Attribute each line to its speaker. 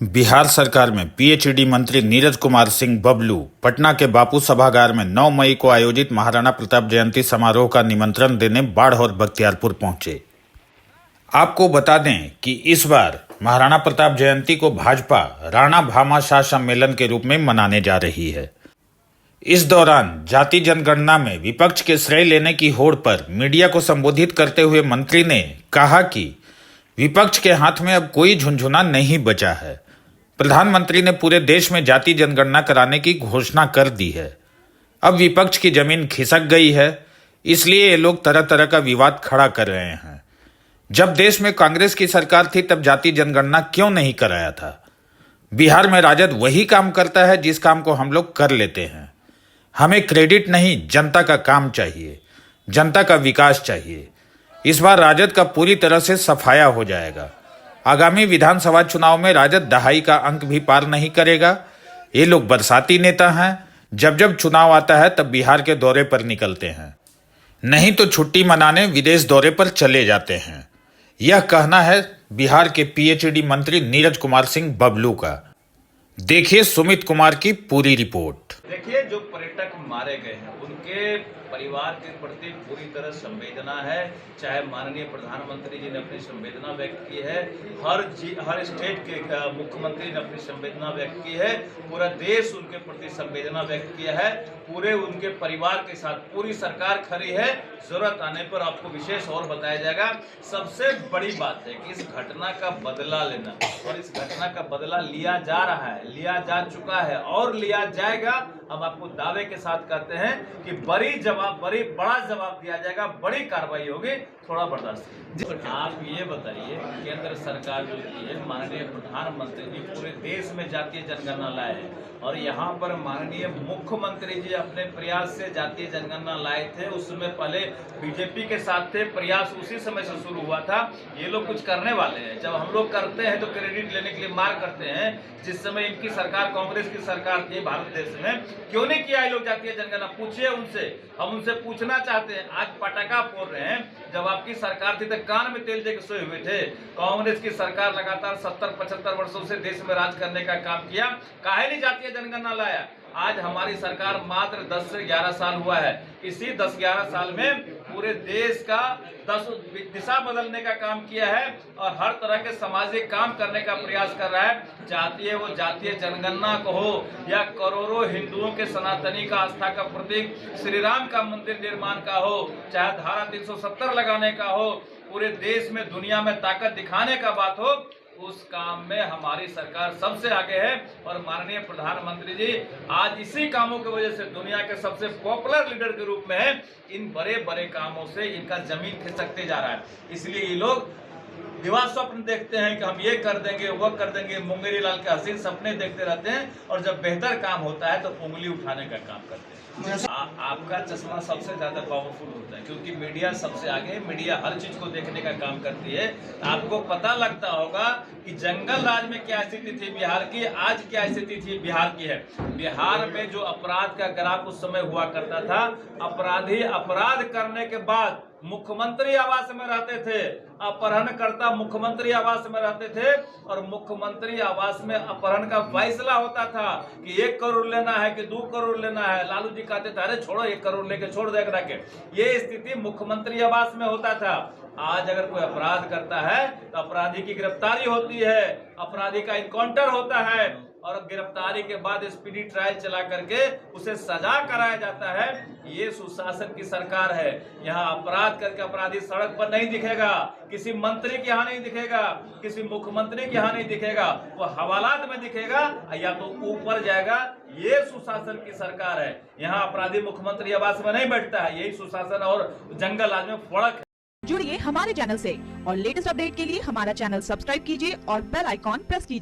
Speaker 1: बिहार सरकार में पीएचईडी मंत्री नीरज कुमार सिंह बबलू पटना के बापू सभागार में 9 मई को आयोजित महाराणा प्रताप जयंती समारोह का निमंत्रण देने बाढ़ और बख्तियारपुर पहुंचे। आपको बता दें कि इस बार महाराणा प्रताप जयंती को भाजपा राणा भामाशाह सम्मेलन के रूप में मनाने जा रही है। इस दौरान जाति जनगणना में विपक्ष के श्रेय लेने की होड़ पर मीडिया को संबोधित करते हुए मंत्री ने कहा कि विपक्ष के हाथ में अब कोई झुनझुना नहीं बचा है। प्रधानमंत्री ने पूरे देश में जाति जनगणना कराने की घोषणा कर दी है। अब विपक्ष की जमीन खिसक गई है, इसलिए ये लोग तरह तरह का विवाद खड़ा कर रहे हैं। जब देश में कांग्रेस की सरकार थी तब जाति जनगणना क्यों नहीं कराया था? बिहार में राजद वही काम करता है जिस काम को हम लोग कर लेते हैं। हमें क्रेडिट नहीं, जनता का काम चाहिए, जनता का विकास चाहिए। इस बार राजद का पूरी तरह से सफाया हो जाएगा। आगामी विधानसभा चुनाव में राजद दहाई का अंक भी पार नहीं करेगा। ये लोग बरसाती नेता हैं, जब जब चुनाव आता है तब बिहार के दौरे पर निकलते हैं, नहीं तो छुट्टी मनाने विदेश दौरे पर चले जाते हैं। यह कहना है बिहार के पीएचईडी मंत्री नीरज कुमार सिंह बबलू का। देखिए सुमित कुमार की पूरी रिपोर्ट।
Speaker 2: देखिए, जो पर्यटक मारे गए हैं उनके परिवार के प्रति पूरी तरह संवेदना है। चाहे माननीय प्रधानमंत्री जी ने अपनी संवेदना व्यक्त की है, हर स्टेट के मुख्यमंत्री ने अपनी संवेदना व्यक्त की है, पूरा देश उनके प्रति संवेदना व्यक्त किया है। पूरे उनके परिवार के साथ पूरी सरकार खड़ी है। जरूरत आने पर आपको विशेष और बताया जाएगा। सबसे बड़ी बात है कि इस घटना का बदला लेना, और इस घटना का बदला लिया जा रहा है, लिया जा चुका है और लिया जाएगा। हम आपको दावे के साथ कहते हैं कि बड़ा जवाब दिया जाएगा, बड़ी कार्रवाई होगी। थोड़ा बर्दाश्त। आप ये बताइए, केंद्र सरकार जो की है, माननीय प्रधानमंत्री जी पूरे देश में जातीय जनगणना लाए हैं और यहाँ पर माननीय मुख्यमंत्री जी अपने प्रयास से जातीय जनगणना लाए थे। उस समय पहले बीजेपी के साथ थे, प्रयास उसी समय से शुरू हुआ था। ये लोग कुछ करने वाले हैं। जब हम लोग करते हैं तो क्रेडिट लेने के लिए मार करते हैं। जिस समय इनकी सरकार, कांग्रेस की सरकार थी भारत देश में, क्यों नहीं किया ये लोग जातीय जनगणना? पूछिए उनसे, हम उनसे पूछना चाहते हैं। आज पटाखा फोड़ रहे हैं। जब आपकी सरकार थी तो कान में तेल देकर सोए हुए थे। कांग्रेस की सरकार लगातार 70-75 वर्षों से देश में राज करने का काम किया, काहे नहीं जातीय जनगणना लाया? आज हमारी सरकार मात्र 10 से 11 साल हुआ है। इसी 10-11 साल में पूरे देश का दिशा बदलने का काम किया है और हर तरह के सामाजिक काम करने का प्रयास कर रहा है। चाहती है वो जातीय जनगणना को हो या करोड़ों हिंदुओं के सनातनी का आस्था का प्रतीक श्री राम का मंदिर निर्माण का हो, चाहे धारा 370 लगाने का हो, पूरे देश में दुनिया में ताकत दिखाने का बात हो, उस काम में हमारी सरकार सबसे आगे है। और माननीय प्रधानमंत्री जी आज इसी कामों की वजह से दुनिया के सबसे पॉपुलर लीडर के रूप में है। इन बड़े बड़े कामों से इनका जमीन खिसकते जा रहा है। इसलिए ये लोग दिवा स्वप्न देखते हैं कि हम ये कर देंगे, वो कर देंगे, मुंगेरी लाल के हसीन सपने देखते रहते हैं और जब बेहतर काम होता है तो उंगली उठाने का काम करते हैं। आपका चश्मा सबसे ज्यादा पावरफुल होता है क्योंकि मीडिया सबसे आगे, मीडिया हर चीज को देखने का काम करती है। आपको पता लगता होगा कि जंगल राज में क्या स्थिति थी बिहार की, आज क्या स्थिति थी बिहार की है। बिहार में जो अपराध का ग्राफ उस समय हुआ करता था, अपराधी अपराध करने के बाद मुख्यमंत्री आवास में रहते थे, अपहरणकर्ता मुख्यमंत्री आवास में रहते थे और मुख्यमंत्री आवास में अपहरण का फैसला होता था कि 1 करोड़ लेना है कि 2 करोड़ लेना है। लालू जी कहते थे अरे छोड़ो, 1 करोड़ लेके छोड़ दे के। ये स्थिति मुख्यमंत्री आवास में होता था। आज अगर कोई अपराध करता है तो अपराधी की गिरफ्तारी होती है, अपराधी का इनकाउंटर होता है और गिरफ्तारी के बाद स्पीडी ट्रायल चला करके उसे सजा कराया जाता है। ये सुशासन की सरकार है। यहाँ अपराध करके अपराधी सड़क पर नहीं दिखेगा, किसी मंत्री के यहाँ नहीं दिखेगा, किसी मुख्यमंत्री के यहाँ नहीं दिखेगा, वो हवालात में दिखेगा या तो ऊपर जाएगा। ये सुशासन की सरकार है। यहाँ अपराधी मुख्यमंत्री आवास में नहीं बैठता है। यही सुशासन और जंगल राज में फर्क है।
Speaker 3: जुड़िए हमारे चैनल से और लेटेस्ट अपडेट के लिए हमारा चैनल सब्सक्राइब कीजिए और बेल आइकॉन प्रेस कीजिए।